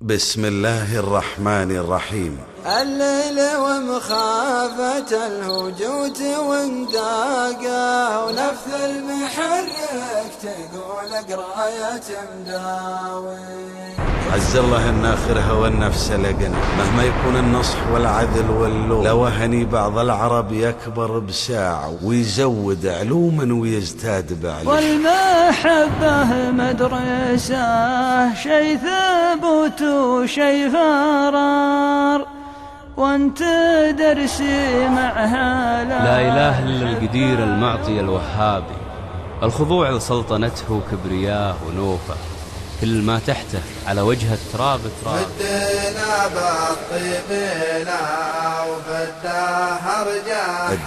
بسم الله الرحمن الرحيم. الليل ومخافة الهجوت وانداقه ونفث المحرك تقول اقرا يا مداوي. عز الله ان اخرها والنفس لقنا، مهما يكون النصح والعدل واللوم لوهني بعض العرب يكبر بساعة ويزود علوما ويزداد بعلم. والمحبة مدرسة شي ثبوت وشي فرار، وانت درسي معها لا إله إلا القدير المعطي الوهابي، الخضوع لسلطنته كبرياء ونوفة، كل ما تحته على وجه التراب تراب. فدنا بالطيبنا وفداها رجال.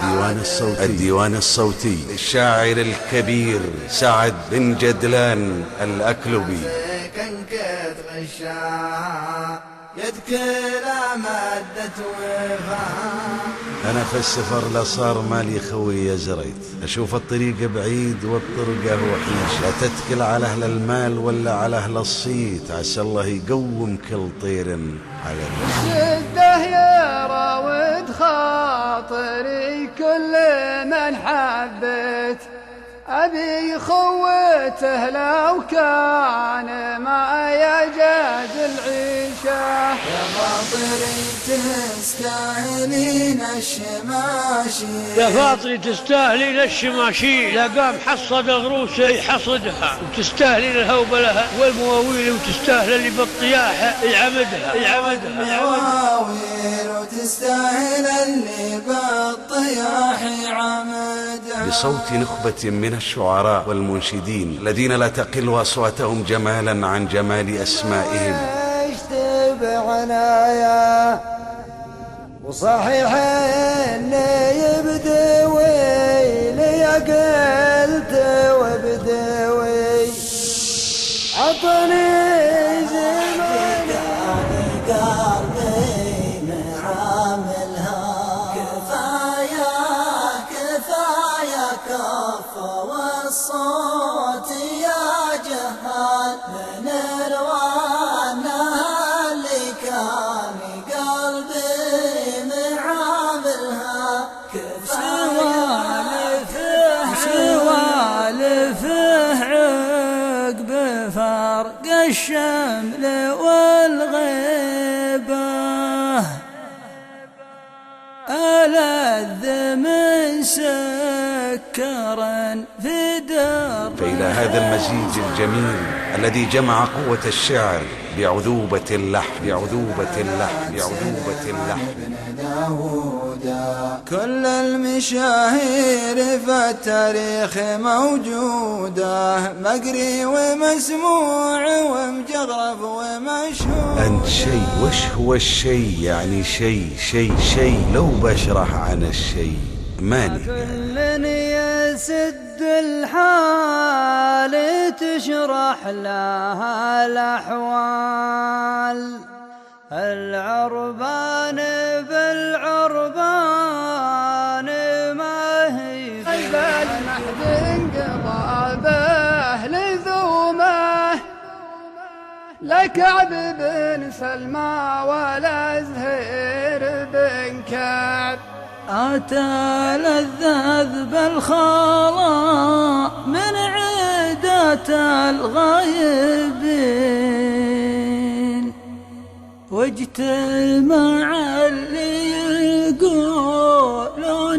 الديوان الصوتي للشاعر الكبير سعد بن جدلان الأكلبي. كان كتر الشاه يذكر مادة وفاء. أنا في السفر لصار مالي خوي زريت، أشوف الطريق بعيد والطرقة وحيش، لا تتكل على أهل المال ولا على أهل الصيت، عسى الله يقوم كل طير على الشدة يراود خاطري كل من حبيت، أبي خوته لو كان ما يجاز العيشة. يا خاطري تستاهلين الشماشي، يا فاطري تستاهلين الشماشي، لا قام حصد غروس يحصدها، وتستاهلين الهوبلة والمواويل، وتستاهل اللي بالطياح يعمدها مواويل، وتستاهل اللي بالطياح يعمدها. بصوت نخبة من الشعراء والمنشدين الذين لا تقل أصواتهم جمالا عن جمال أسمائهم. عنايا وصحيح اني يبدوي لي قلت وبدوي عطني زمان قلبي معاملها. كفايا كف والصوت يا جهال من روانها سوالفه عقب فرق الشمل والغيبة، ألذ من سكر في در. فإلى هذا المزيج الجميل الذي جمع قوة الشعر بعذوبة اللحن كل المشاهير في التاريخ موجودة، مقري ومسموع ومجغرف ومشهور. أنت شيء، وش هو الشيء؟ يعني شيء لو بشرح عن الشيء ماني. كل يسد الحال تشرح لها الأحوال، العربان بالعربان ما هي المحد انقضى به لذومه، لكعب بن سلمى ولا زهير بن كعب. أتى لذذ بالخلاء من عدة الغايبين، واجتمع اللي يقولون